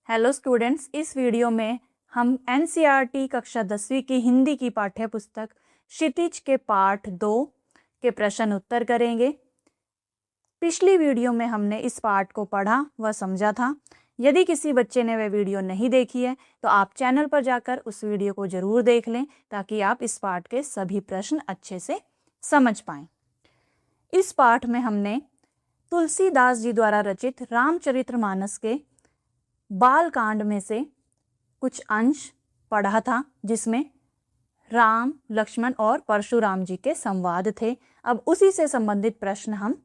Hello students, इस video में हम एनसीईआरटी कक्षा 10वीं की हिंदी की पाठ्य पुस्तक क्षितिज के पाठ 2 के प्रश्न उत्तर करेंगे। पिछली वीडियो में हमने इस पाठ को पढ़ा व समझा था। यदि किसी बच्चे ने वह वीडियो नहीं देखी है तो आप चैनल पर जाकर उस वीडियो को ज़रूर देख लें ताकि आप इस पाठ के सभी प्रश्न अच्छे से समझ पाएँ। इस पाठ में हमने तुलसीदास जी द्वारा रचित रामचरितमानस के बाल कांड में से कुछ अंश पढ़ा था, जिसमें राम, लक्ष्मण और परशुराम जी के संवाद थे। अब उसी से संबंधित प्रश्न हम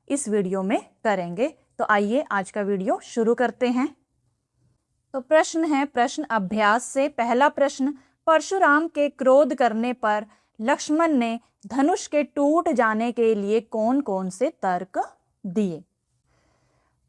इस वीडियो में करेंगे। तो आइए आज का वीडियो शुरू करते हैं। तो प्रश्न है प्रश्न अभ्यास से। पहला प्रश्न, परशुराम के क्रोध करने पर लक्ष्मण ने धनुष के टूट जाने के लिए कौन कौन से तर्क दिए।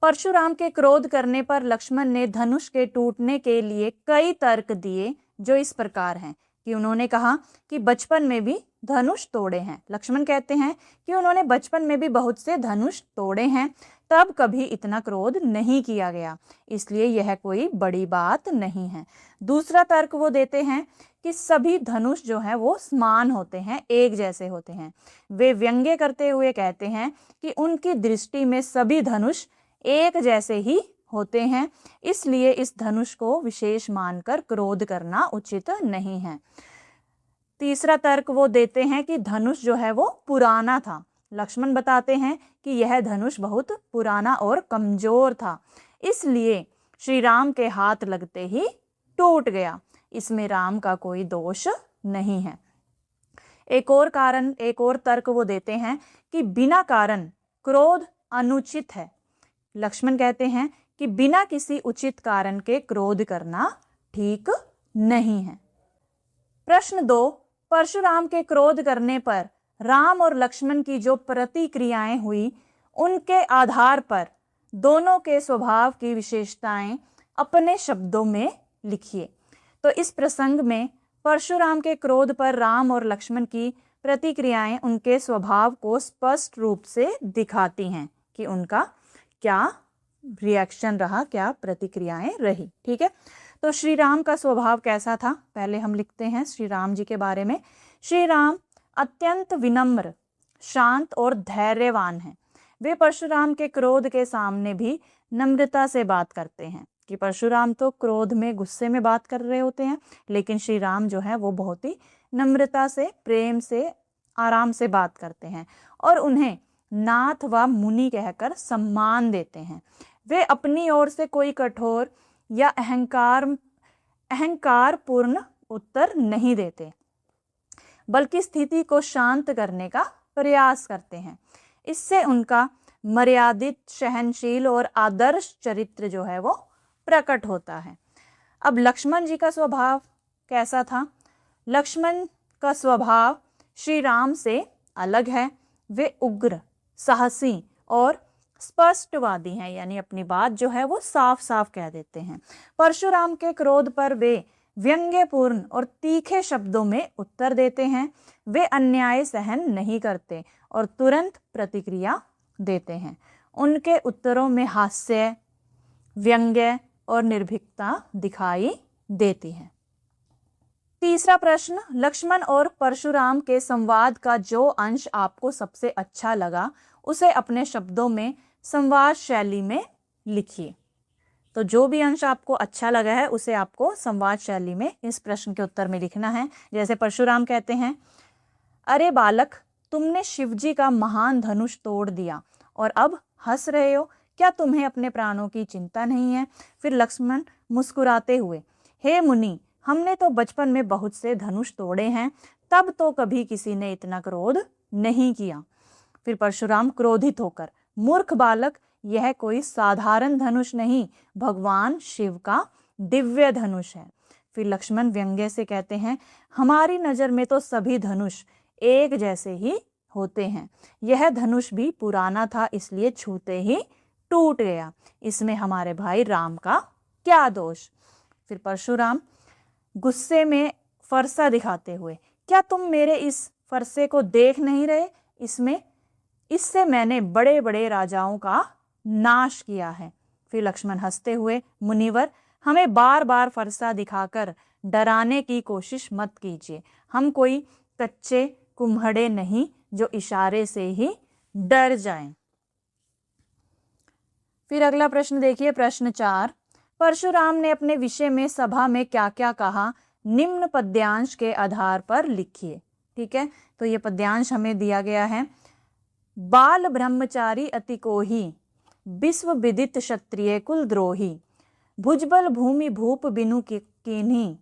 परशुराम के क्रोध करने पर लक्ष्मण ने धनुष के टूटने के लिए कई तर्क दिए, जो इस प्रकार हैं कि उन्होंने कहा कि बचपन में भी धनुष तोड़े हैं। लक्ष्मण कहते हैं कि उन्होंने बचपन में भी बहुत से धनुष तोड़े हैं, तब कभी इतना क्रोध नहीं किया गया, इसलिए यह कोई बड़ी बात नहीं है। दूसरा तर्क वो देते हैं कि सभी धनुष जो हैं वो समान होते हैं, एक जैसे होते हैं। वे व्यंग्य करते हुए कहते हैं कि उनकी दृष्टि में सभी धनुष एक जैसे ही होते हैं, इसलिए इस धनुष को विशेष मानकर क्रोध करना उचित नहीं है। तीसरा तर्क वो देते हैं कि धनुष जो है वो पुराना था। लक्ष्मण बताते हैं कि यह धनुष बहुत पुराना और कमजोर था, इसलिए श्री राम के हाथ लगते ही टूट गया। इसमें राम का कोई दोष नहीं है। एक और तर्क वो देते हैं कि बिना कारण क्रोध अनुचित है। लक्ष्मण कहते हैं कि बिना किसी उचित कारण के क्रोध करना ठीक नहीं है। प्रश्न 2, परशुराम के क्रोध करने पर राम और लक्ष्मण की जो प्रतिक्रियाएं हुई, उनके आधार पर दोनों के स्वभाव की विशेषताएं अपने शब्दों में लिखिए। तो इस प्रसंग में परशुराम के क्रोध पर राम और लक्ष्मण की प्रतिक्रियाएं उनके स्वभाव को स्पष्ट रूप से दिखाती हैं कि उनका क्या रिएक्शन रहा, क्या प्रतिक्रियाएं रही। ठीक है, तो श्री राम का स्वभाव कैसा था, पहले हम लिखते हैं श्री राम जी के बारे में। श्री राम अत्यंत विनम्र, शांत और धैर्यवान हैं। वे परशुराम के क्रोध के सामने भी नम्रता से बात करते हैं कि परशुराम तो क्रोध में, गुस्से में बात कर रहे होते हैं, लेकिन श्री राम जो है वो बहुत ही नम्रता से, प्रेम से, आराम से बात करते हैं और उन्हें नाथ व मुनि कहकर सम्मान देते हैं। वे अपनी ओर से कोई कठोर या अहंकारपूर्ण उत्तर नहीं देते, बल्कि स्थिति को शांत करने का प्रयास करते हैं। इससे उनका मर्यादित, सहनशील और आदर्श चरित्र जो है वो प्रकट होता है। अब लक्ष्मण जी का स्वभाव कैसा था। लक्ष्मण का स्वभाव श्री राम से अलग है। वे उग्र, साहसी और स्पष्टवादी हैं, यानी अपनी बात जो है वो साफ साफ कह देते हैं। परशुराम के क्रोध पर वे व्यंग्यपूर्ण और तीखे शब्दों में उत्तर देते हैं। वे अन्याय सहन नहीं करते और तुरंत प्रतिक्रिया देते हैं। उनके उत्तरों में हास्य, व्यंग्य और निर्भीकता दिखाई देती है। तीसरा प्रश्न, लक्ष्मण और परशुराम के संवाद का जो अंश आपको सबसे अच्छा लगा, उसे अपने शब्दों में संवाद शैली में लिखिए। तो जो भी अंश आपको अच्छा लगा है उसे आपको संवाद शैली में इस प्रश्न के उत्तर में लिखना है। जैसे परशुराम कहते हैं, अरे बालक, तुमने शिवजी का महान धनुष तोड़ दिया और अब हंस रहे हो, क्या तुम्हें अपने प्राणों की चिंता नहीं है। फिर लक्ष्मण मुस्कुराते हुए, हे मुनि, हमने तो बचपन में बहुत से धनुष तोड़े हैं, तब तो कभी किसी ने इतना क्रोध नहीं किया। फिर परशुराम क्रोधित होकर, मूर्ख बालक, यह कोई साधारण धनुष नहीं, भगवान शिव का दिव्य धनुष है। फिर लक्ष्मण व्यंग्य से कहते हैं, हमारी नज़र में तो सभी धनुष एक जैसे ही होते हैं। यह धनुष भी पुराना था, इसलिए छूते ही टूट गया। इसमें हमारे भाई राम का क्या दोष। फिर परशुराम गुस्से में फरसा दिखाते हुए, क्या तुम मेरे इस फरसे को देख नहीं रहे, इससे मैंने बड़े बड़े राजाओं का नाश किया है। फिर लक्ष्मण हंसते हुए, मुनिवर, हमें बार बार फरसा दिखाकर डराने की कोशिश मत कीजिए। हम कोई कच्चे कुम्हड़े नहीं जो इशारे से ही डर जाएं। फिर अगला प्रश्न देखिए, प्रश्न 4। परशुराम ने अपने विषय में सभा में क्या क्या कहा, निम्न पद्यांश के आधार पर लिखिए। ठीक है, तो ये पद्यांश हमें दिया गया है। बाल ब्रह्मचारी अति कोही, विश्व विदित क्षत्रिय कुल द्रोही, भुजबल भूमि भूप बिनु कीन्ही,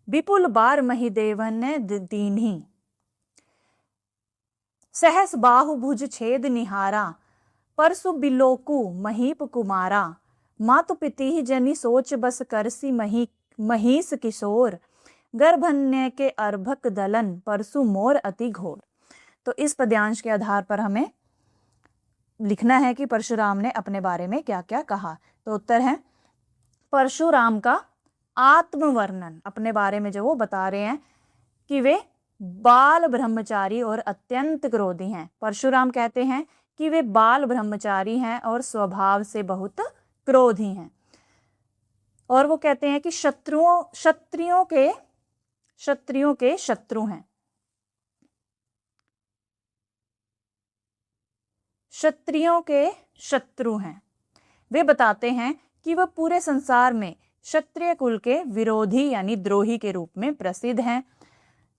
विपुल बार मही देवन ने दीन्ही, सहस बाहु भुज छेद निहारा, परसु बिलोकु महीप कुमारा, मातु पिति जनि सोच बस करसी महीस किशोर, गर्भन्य के अर्भक दलन, परसु मोर अति घोर। तो इस पद्यांश के आधार पर हमें लिखना है कि परशुराम ने अपने बारे में क्या क्या कहा। तो उत्तर है परशुराम का आत्मवर्णन, अपने बारे में जो वो बता रहे हैं कि वे बाल ब्रह्मचारी और अत्यंत क्रोधी हैं। परशुराम कहते हैं कि वे बाल ब्रह्मचारी हैं और स्वभाव से बहुत क्रोधी हैं। और वो कहते हैं कि क्षत्रियों के शत्रु हैं। क्षत्रियों के शत्रु हैं। वे बताते हैं कि वह पूरे संसार में क्षत्रिय कुल के विरोधी यानी द्रोही के रूप में प्रसिद्ध हैं।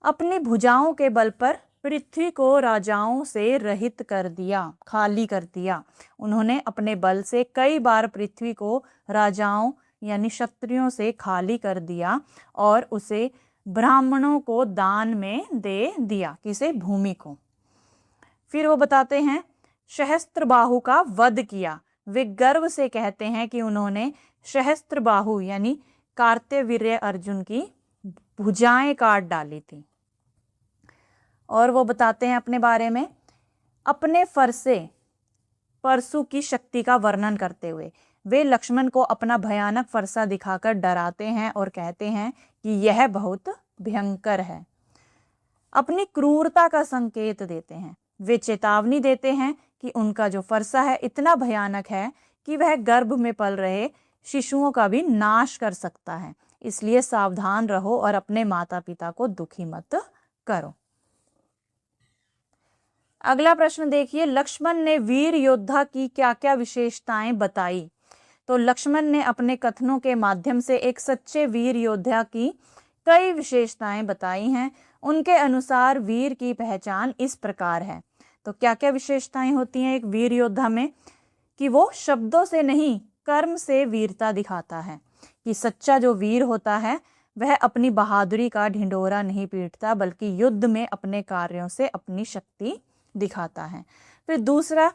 अपनी भुजाओं के बल पर पृथ्वी को राजाओं से रहित कर दिया, खाली कर दिया। उन्होंने अपने बल से कई बार पृथ्वी को राजाओं यानी क्षत्रियों से खाली कर दिया और उसे ब्राह्मणों को दान में दे दिया। किसे? भूमि को। फिर वो बताते हैं सहस्त्रबाहु का वध किया। वे गर्व से कहते हैं कि उन्होंने सहस्त्रबाहु यानी कार्तवीर्य अर्जुन की भुजाएं काट डाली थी। और वो बताते हैं अपने बारे में अपने फरसे परशु की शक्ति का वर्णन करते हुए वे लक्ष्मण को अपना भयानक फरसा दिखाकर डराते हैं और कहते हैं कि यह बहुत भयंकर है। अपनी क्रूरता का संकेत देते हैं। वे चेतावनी देते हैं कि उनका जो फरसा है इतना भयानक है कि वह गर्भ में पल रहे शिशुओं का भी नाश कर सकता है। इसलिए सावधान रहो और अपने माता पिता को दुखी मत करो। अगला प्रश्न देखिए, लक्ष्मण ने वीर योद्धा की क्या क्या विशेषताएं बताई। तो लक्ष्मण ने अपने कथनों के माध्यम से एक सच्चे वीर योद्धा की कई विशेषताएं बताई हैं। उनके अनुसार वीर की पहचान इस प्रकार है। तो क्या क्या विशेषताएं होती हैं एक वीर योद्धा में? कि वो शब्दों से नहीं कर्म से वीरता दिखाता है। कि सच्चा जो वीर होता है वह अपनी बहादुरी का ढिंढोरा नहीं पीटता बल्कि युद्ध में अपने कार्यों से अपनी शक्ति दिखाता है। फिर दूसरी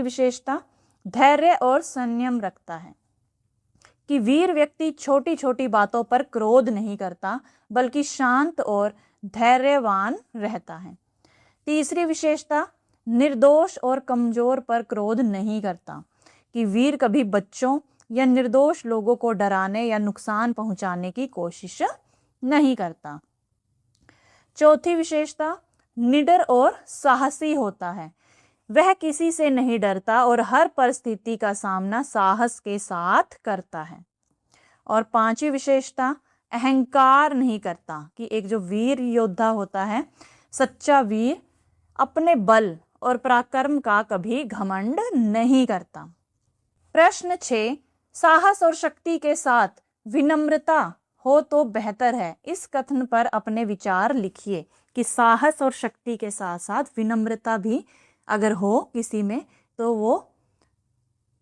विशेषता धैर्य और संयम रखता है। कि वीर व्यक्ति छोटी छोटी बातों पर क्रोध नहीं करता बल्कि शांत और धैर्यवान रहता है। तीसरी विशेषता निर्दोष और कमजोर पर क्रोध नहीं करता। कि वीर कभी बच्चों या निर्दोष लोगों को डराने या नुकसान पहुंचाने की कोशिश नहीं करता। चौथी विशेषता निडर और साहसी होता है। वह किसी से नहीं डरता और हर परिस्थिति का सामना साहस के साथ करता है। और पांचवी विशेषता अहंकार नहीं करता। कि एक जो वीर योद्धा होता है, सच्चा वीर अपने बल और पराक्रम का कभी घमंड नहीं करता। प्रश्न 6, साहस और शक्ति के साथ विनम्रता हो तो बेहतर है। इस कथन पर अपने विचार लिखिए। कि साहस और शक्ति के साथ साथ विनम्रता भी अगर हो किसी में तो वो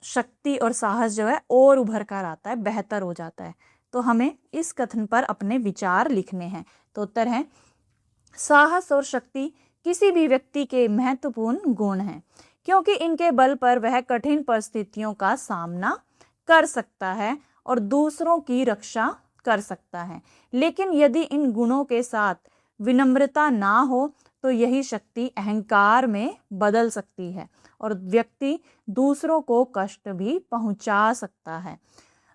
शक्ति और साहस जो है और उभर कर आता है, बेहतर हो जाता है। तो हमें इस कथन पर अपने विचार लिखने हैं। तो उत्तर है साहस और शक्ति किसी भी व्यक्ति के महत्वपूर्ण गुण हैं क्योंकि इनके बल पर वह कठिन परिस्थितियों का सामना कर सकता है और दूसरों की रक्षा कर सकता है। लेकिन यदि इन गुणों के साथ विनम्रता ना हो तो यही शक्ति अहंकार में बदल सकती है और व्यक्ति दूसरों को कष्ट भी पहुंचा सकता है।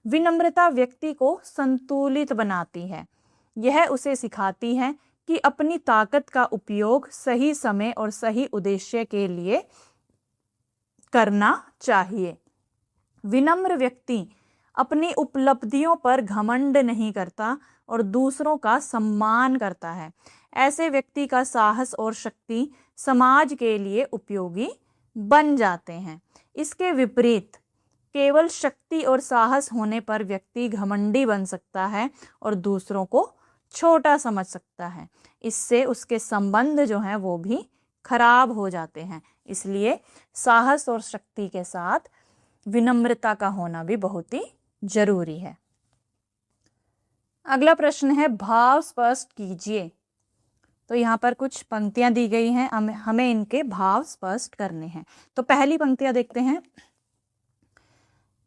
विनम्रता व्यक्ति को संतुलित बनाती है। यह उसे सिखाती है कि अपनी ताकत का उपयोग सही समय और सही उद्देश्य के लिए करना चाहिए। विनम्र व्यक्ति अपनी उपलब्धियों पर घमंड नहीं करता और दूसरों का सम्मान करता है। ऐसे व्यक्ति का साहस और शक्ति समाज के लिए उपयोगी बन जाते हैं। इसके विपरीत केवल शक्ति और साहस होने पर व्यक्ति घमंडी बन सकता है और दूसरों को छोटा समझ सकता है। इससे उसके संबंध जो हैं वो भी खराब हो जाते हैं। इसलिए साहस और शक्ति के साथ विनम्रता का होना भी बहुत ही जरूरी है। अगला प्रश्न है भाव स्पष्ट कीजिए। तो यहाँ पर कुछ पंक्तियां दी गई हैं, हमें इनके भाव स्पष्ट करने हैं। तो पहली पंक्तियां देखते हैं।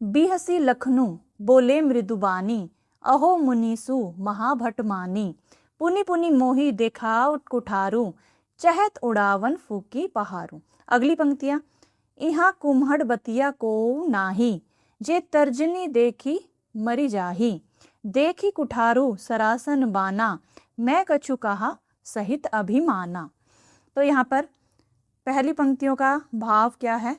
बिहसी लखनू बोले मृदुबानी, अहो मुनीसु महाभट मानी, पुनि पुनि मोही देखाव कुठारू, चहत उड़ावन फूकी पहारू। अगली पंक्तियां। इहाँ कुम्हड़ बतिया को नाही, जे तर्जनी देखी मरी जाही, देखी कुठारू सरासन बाना, मैं कछु कहा सहित अभिमाना। तो यहाँ पर पहली पंक्तियों का भाव क्या है?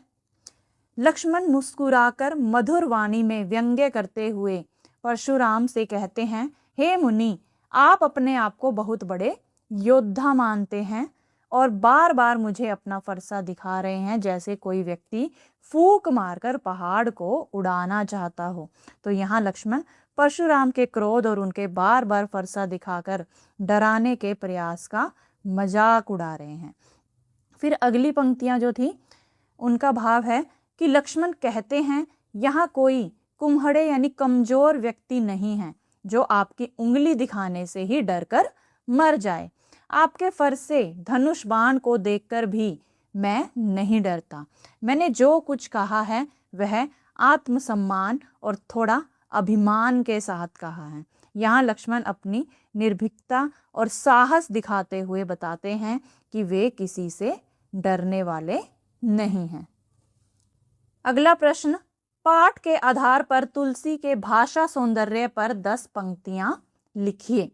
लक्ष्मण मुस्कुराकर मधुर वाणी में व्यंग्य करते हुए परशुराम से कहते हैं, हे मुनि, आप अपने आप को बहुत बड़े योद्धा मानते हैं और बार बार मुझे अपना फरसा दिखा रहे हैं, जैसे कोई व्यक्ति फूंक मारकर पहाड़ को उड़ाना चाहता हो। तो यहाँ लक्ष्मण परशुराम के क्रोध और उनके बार बार फरसा दिखाकर डराने के प्रयास का मजाक उड़ा रहे हैं। फिर अगली पंक्तियां जो थी उनका भाव है कि लक्ष्मण कहते हैं, यहाँ कोई कुम्हड़े यानी कमजोर व्यक्ति नहीं है जो आपकी उंगली दिखाने से ही डरकर मर जाए। आपके फरसे धनुष बाण को देखकर भी मैं नहीं डरता। मैंने जो कुछ कहा है वह आत्मसम्मान और थोड़ा अभिमान के साथ कहा है। यहाँ लक्ष्मण अपनी निर्भीकता और साहस दिखाते हुए बताते हैं कि वे किसी से डरने वाले नहीं हैं। अगला प्रश्न, पाठ के आधार पर तुलसी के भाषा सौंदर्य पर 10 पंक्तियां लिखिए।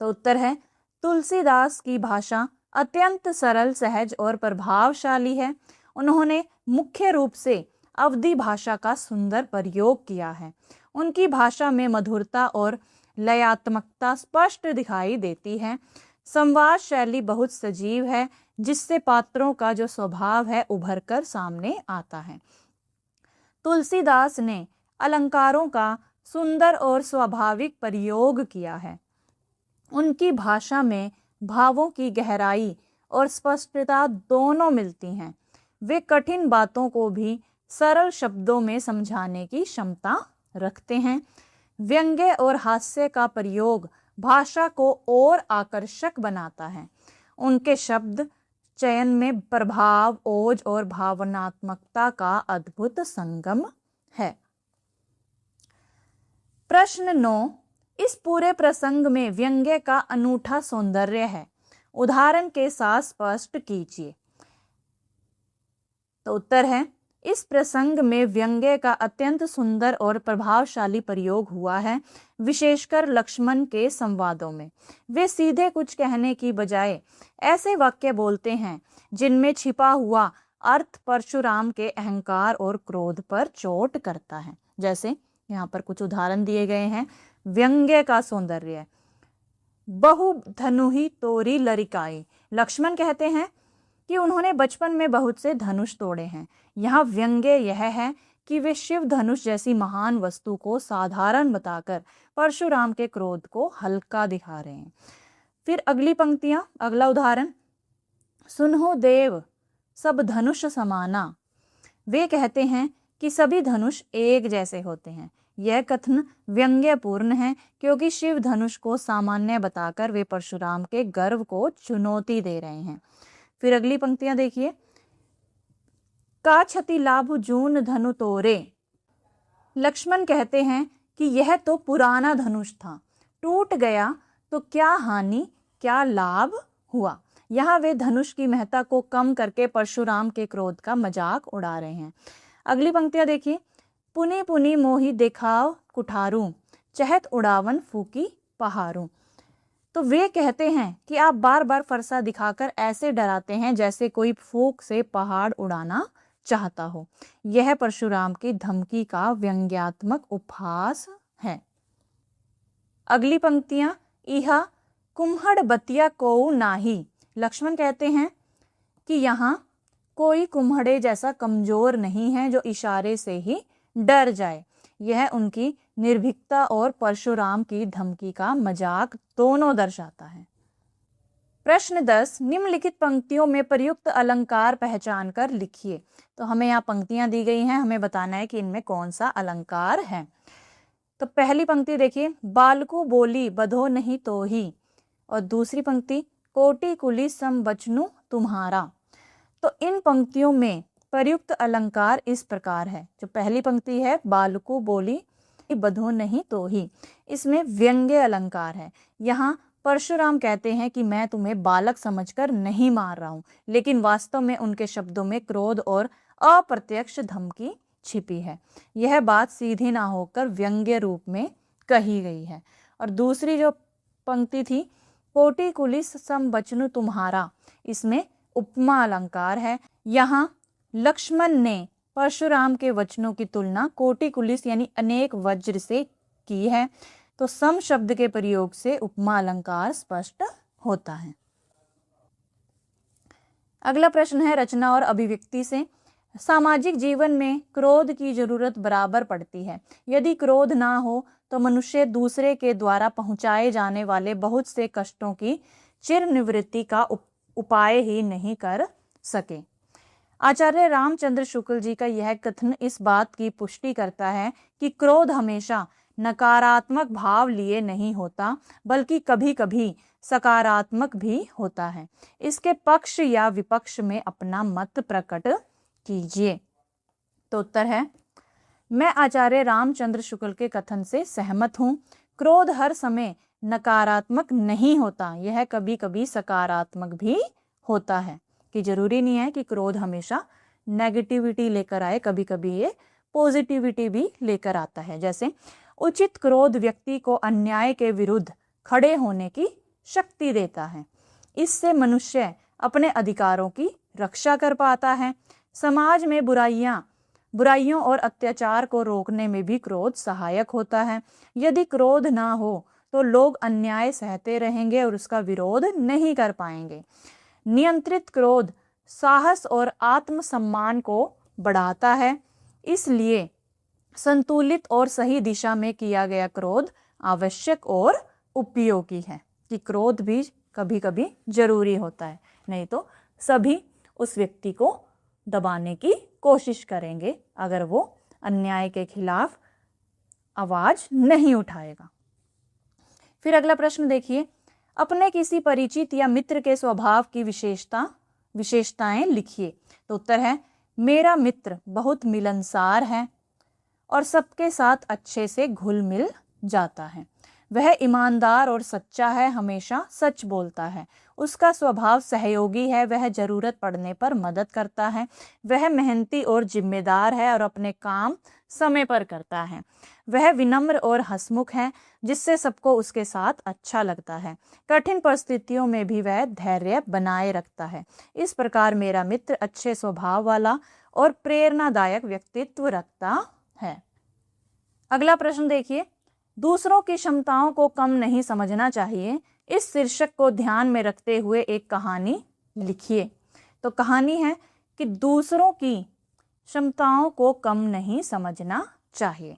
तो उत्तर है, तुलसीदास की भाषा अत्यंत सरल, सहज और प्रभावशाली है। उन्होंने मुख्य रूप से अवधी भाषा का सुंदर प्रयोग किया है। उनकी भाषा में मधुरता और लयात्मकता स्पष्ट दिखाई देती है। संवाद शैली बहुत सजीव है, जिससे पात्रों का जो स्वभाव है उभर कर सामने आता है। तुलसीदास ने अलंकारों का सुंदर और स्वाभाविक प्रयोग किया है। उनकी भाषा में भावों की गहराई और स्पष्टता दोनों मिलती हैं। वे कठिन बातों को भी सरल शब्दों में समझाने की क्षमता रखते हैं। व्यंग्य और हास्य का प्रयोग भाषा को और आकर्षक बनाता है। उनके शब्द चयन में प्रभाव, ओज और भावनात्मकता का अद्भुत संगम है। प्रश्न 9, इस पूरे प्रसंग में व्यंग्य का अनूठा सौंदर्य है, उदाहरण के साथ स्पष्ट कीजिए। तो उत्तर है, इस प्रसंग में व्यंग्य का अत्यंत सुंदर और प्रभावशाली प्रयोग हुआ है, विशेषकर लक्ष्मण के संवादों में। वे सीधे कुछ कहने की बजाय ऐसे वाक्य बोलते हैं जिनमें छिपा हुआ अर्थ परशुराम के अहंकार और क्रोध पर चोट करता है। जैसे यहाँ पर कुछ उदाहरण दिए गए हैं। व्यंग्य का सौंदर्य, बहु धनुहि तोरी लरिकाई। लक्ष्मण कहते हैं कि उन्होंने बचपन में बहुत से धनुष तोड़े हैं। यहाँ व्यंग्य यह है कि वे शिव धनुष जैसी महान वस्तु को साधारण बताकर परशुराम के क्रोध को हल्का दिखा रहे हैं। फिर अगली पंक्तियां, अगला उदाहरण, सुनहो देव सब धनुष समाना। वे कहते हैं कि सभी धनुष एक जैसे होते हैं। यह कथन व्यंग्यपूर्ण है क्योंकि शिव धनुष को सामान्य बताकर वे परशुराम के गर्व को चुनौती दे रहे हैं। फिर अगली पंक्तियां देखिए, का क्षति लाभ जून धनु तोरे। लक्ष्मण कहते हैं कि यह तो पुराना धनुष था, टूट गया तो क्या हानि क्या लाभ हुआ। यहाँ वे धनुष की महत्ता को कम करके परशुराम के क्रोध का मजाक उड़ा रहे हैं। अगली पंक्तियां देखिए, पुनि पुनि मोहि देखाव कुठारू, चहत उड़ावन फूकी पहारू। तो वे कहते हैं कि आप बार बार फरसा दिखाकर ऐसे डराते हैं जैसे कोई फूंक से पहाड़ उड़ाना चाहता हो। यह परशुराम की धमकी का व्यंग्यात्मक उपहास है। अगली पंक्तियां, इहा कुम्हड़ बतिया कोउ नाही। लक्ष्मण कहते हैं कि यहाँ कोई कुम्हड़े जैसा कमजोर नहीं है जो इशारे से ही डर जाए। यह उनकी निर्भीकता और परशुराम की धमकी का मजाक दोनों दर्शाता है। प्रश्न 10, निम्नलिखित पंक्तियों में प्रयुक्त अलंकार पहचान कर लिखिए। तो हमें यहाँ पंक्तियां दी गई हैं, हमें बताना है कि इनमें कौन सा अलंकार है। तो पहली पंक्ति देखिए, बालकू बोली बधो नहीं तो ही। और दूसरी पंक्ति, कोटि कुली सम बचनु तुम्हारा। तो इन पंक्तियों में प्रयुक्त अलंकार इस प्रकार है। जो पहली पंक्ति है, बालकू बोली बधो नहीं तो ही, इसमें व्यंग्य अलंकार है। यहाँ परशुराम कहते हैं कि मैं तुम्हें बालक समझकर नहीं मार रहा हूं, लेकिन वास्तव में उनके शब्दों में क्रोध और अप्रत्यक्ष धमकी छिपी है। यह बात सीधी ना होकर व्यंग्य रूप में कही गई है। और दूसरी जो पंक्ति थी, कोटि कुलिस सम बचनु तुम्हारा, इसमें उपमा अलंकार है। यहाँ लक्ष्मण ने परशुराम के वचनों की तुलना कोटि कुलिस यानी अनेक वज्र से की है। तो सम शब्द के प्रयोग से उपमा अलंकार स्पष्ट होता है। अगला प्रश्न है रचना और अभिव्यक्ति से। सामाजिक जीवन में क्रोध की जरूरत बराबर पड़ती है। यदि क्रोध ना हो तो मनुष्य दूसरे के द्वारा पहुंचाए जाने वाले बहुत से कष्टों की चिर निवृत्ति का उपाय ही नहीं कर सके। आचार्य रामचंद्र शुक्ल जी का यह कथन इस बात की पुष्टि करता है कि क्रोध हमेशा नकारात्मक भाव लिए नहीं होता, बल्कि कभी कभी सकारात्मक भी होता है। इसके पक्ष या विपक्ष में अपना मत प्रकट कीजिए। तो उत्तर है, मैं आचार्य रामचंद्र शुक्ल के कथन से सहमत हूँ। क्रोध हर समय नकारात्मक नहीं होता, यह कभी कभी सकारात्मक भी होता है। कि जरूरी नहीं है कि क्रोध हमेशा नेगेटिविटी लेकर आए, कभी कभी ये पॉजिटिविटी भी लेकर आता है। जैसे उचित क्रोध व्यक्ति को अन्याय के विरुद्ध खड़े होने की शक्ति देता है। इससे मनुष्य अपने अधिकारों की रक्षा कर पाता है। समाज में बुराइयों और अत्याचार को रोकने में भी क्रोध सहायक होता है। यदि क्रोध ना हो तो लोग अन्याय सहते रहेंगे और उसका विरोध नहीं कर पाएंगे। नियंत्रित क्रोध साहस और आत्मसम्मान को बढ़ाता है। इसलिए संतुलित और सही दिशा में किया गया क्रोध आवश्यक और उपयोगी है। कि क्रोध भी कभी कभी जरूरी होता है, नहीं तो सभी उस व्यक्ति को दबाने की कोशिश करेंगे अगर वो अन्याय के खिलाफ आवाज नहीं उठाएगा। फिर अगला प्रश्न देखिए, अपने किसी परिचित या मित्र के स्वभाव की विशेषताएं लिखिए। तो उत्तर है, मेरा मित्र बहुत मिलनसार है और सबके साथ अच्छे से घुल मिल जाता है। वह ईमानदार और सच्चा है, हमेशा सच बोलता है। उसका स्वभाव सहयोगी है, वह जरूरत पड़ने पर मदद करता है। वह मेहनती और जिम्मेदार है और अपने काम समय पर करता है। वह विनम्र और हंसमुख है, जिससे सबको उसके साथ अच्छा लगता है। कठिन परिस्थितियों में भी वह धैर्य बनाए रखता है। इस प्रकार मेरा मित्र अच्छे स्वभाव वाला और प्रेरणादायक व्यक्तित्व रखता है। अगला प्रश्न देखिए, दूसरों की क्षमताओं को कम नहीं समझना चाहिए। इस शीर्षक को ध्यान में रखते हुए एक कहानी लिखिए। तो कहानी है कि दूसरों की क्षमताओं को कम नहीं समझना चाहिए।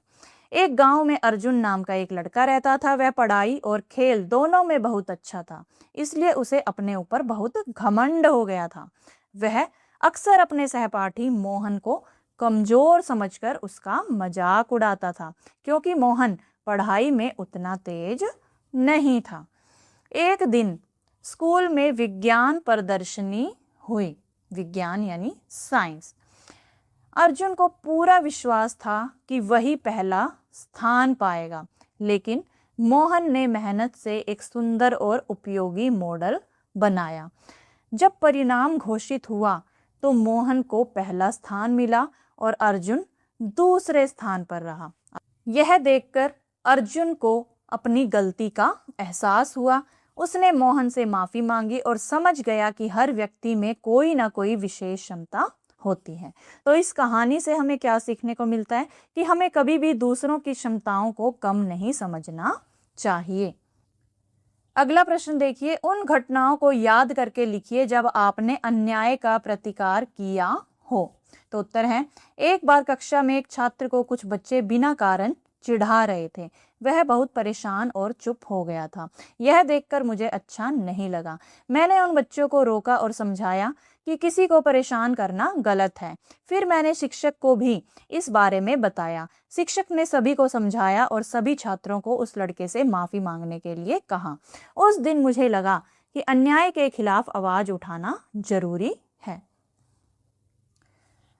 एक गांव में अर्जुन नाम का एक लड़का रहता था। वह पढ़ाई और खेल दोनों में बहुत अच्छा था, इसलिए उसे अपने ऊपर बहुत घमंड हो गया था। वह अक्सर अपने सहपाठी मोहन को कमजोर समझकर उसका मजाक उड़ाता था, क्योंकि मोहन पढ़ाई में उतना तेज नहीं था। एक दिन स्कूल में विज्ञान प्रदर्शनी हुई, विज्ञान यानी साइंस। अर्जुन को पूरा विश्वास था कि वही पहला स्थान पाएगा, लेकिन मोहन ने मेहनत से एक सुंदर और उपयोगी मॉडल बनाया। जब परिणाम घोषित हुआ तो मोहन को पहला स्थान मिला और अर्जुन दूसरे स्थान पर रहा। यह देखकर अर्जुन को अपनी गलती का एहसास हुआ। उसने मोहन से माफी मांगी और समझ गया कि हर व्यक्ति में कोई ना कोई विशेष क्षमता होती है। तो इस कहानी से हमें क्या सीखने को मिलता है कि हमें कभी भी दूसरों की क्षमताओं को कम नहीं समझना चाहिए। अगला प्रश्न देखिए, उन घटनाओं को याद करके लिखिए जब आपने अन्याय का प्रतिकार किया हो। तो उत्तर है, एक बार कक्षा में एक छात्र को कुछ बच्चे बिना कारण चिढ़ा रहे थे। वह बहुत परेशान और चुप हो गया था। यह देखकर मुझे अच्छा नहीं लगा। मैंने उन बच्चों को रोका और समझाया कि किसी को परेशान करना गलत है। फिर मैंने शिक्षक को भी इस बारे में बताया। शिक्षक ने सभी को समझाया और सभी छात्रों को उस लड़के से माफी मांगने के लिए कहा। उस दिन मुझे लगा कि अन्याय के खिलाफ आवाज उठाना जरूरी है।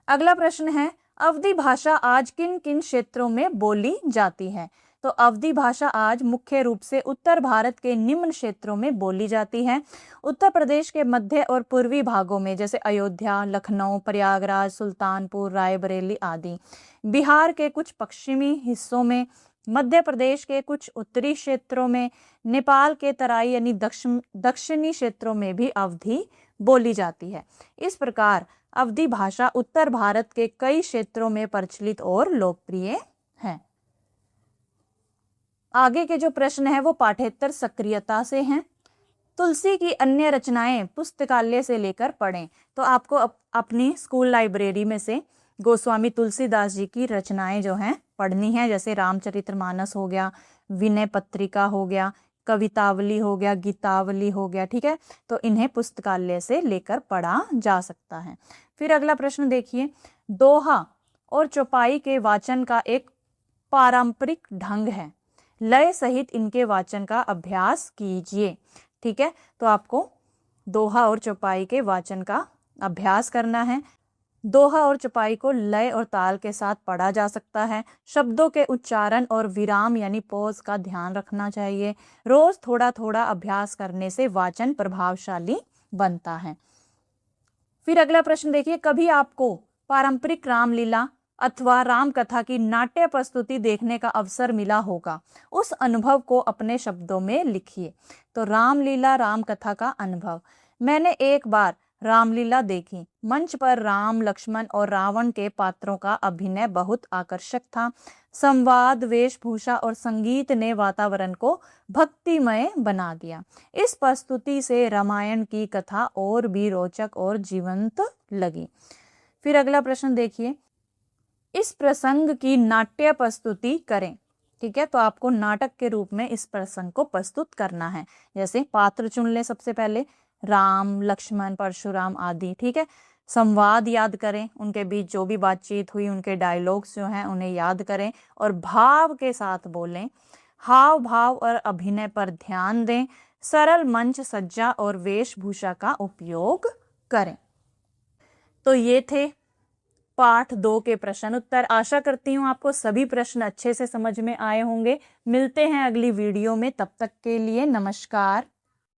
अगला प्रश्न है, अवधी भाषा आज किन किन क्षेत्रों में बोली जाती है? तो अवधी भाषा आज मुख्य रूप से उत्तर भारत के निम्न क्षेत्रों में बोली जाती है। उत्तर प्रदेश के मध्य और पूर्वी भागों में जैसे अयोध्या, लखनऊ, प्रयागराज, सुल्तानपुर, रायबरेली आदि। बिहार के कुछ पश्चिमी हिस्सों में, मध्य प्रदेश के कुछ उत्तरी क्षेत्रों में, नेपाल के तराई यानी दक्षिणी क्षेत्रों में भी अवधी बोली जाती है। इस प्रकार अवधी भाषा उत्तर भारत के कई क्षेत्रों में प्रचलित और लोकप्रिय है। आगे के जो प्रश्न है वो पाठ्येतर सक्रियता से हैं। तुलसी की अन्य रचनाएं पुस्तकालय से लेकर पढ़ें। तो आपको अपनी स्कूल लाइब्रेरी में से गोस्वामी तुलसीदास जी की रचनाएं जो हैं पढ़नी है, जैसे रामचरितमानस हो गया, विनय पत्रिका हो गया, कवितावली हो गया, गीतावली हो गया। ठीक है, तो इन्हें पुस्तकालय से लेकर पढ़ा जा सकता है। फिर अगला प्रश्न देखिए, दोहा और चौपाई के वाचन का एक पारंपरिक ढंग है। लय सहित इनके वाचन का अभ्यास कीजिए। ठीक है, तो आपको दोहा और चौपाई के वाचन का अभ्यास करना है। दोहा और चौपाई को लय और ताल के साथ पढ़ा जा सकता है। शब्दों के उच्चारण और विराम यानी पॉज का ध्यान रखना चाहिए। रोज थोड़ा थोड़ा अभ्यास करने से वाचन प्रभावशाली बनता है। फिर अगला प्रश्न देखिए, कभी आपको पारंपरिक रामलीला अथवा राम कथा की नाट्य प्रस्तुति देखने का अवसर मिला होगा। उस अनुभव को अपने शब्दों में लिखिए। तो रामलीला, राम कथा का अनुभव। मैंने एक बार रामलीला देखी। मंच पर राम, लक्ष्मण और रावण के पात्रों का अभिनय बहुत आकर्षक था। संवाद, वेशभूषा और संगीत ने वातावरण को भक्तिमय बना दिया। इस प्रस्तुति से रामायण की कथा और भी रोचक और जीवंत लगी। फिर अगला प्रश्न देखिए, इस प्रसंग की नाट्य प्रस्तुति करें। ठीक है, तो आपको नाटक के रूप में इस प्रसंग को प्रस्तुत करना है। जैसे पात्र चुन ले, सबसे पहले राम, लक्ष्मण, परशुराम आदि। ठीक है, संवाद याद करें, उनके बीच जो भी बातचीत हुई, उनके डायलॉग्स जो हैं उन्हें याद करें और भाव के साथ बोलें। हाव भाव और अभिनय पर ध्यान दें। सरल मंच सज्जा और वेशभूषा का उपयोग करें। तो ये थे पाठ 2 के प्रश्न उत्तर। आशा करती हूँ आपको सभी प्रश्न अच्छे से समझ में आए होंगे। मिलते हैं अगली वीडियो में, तब तक के लिए नमस्कार।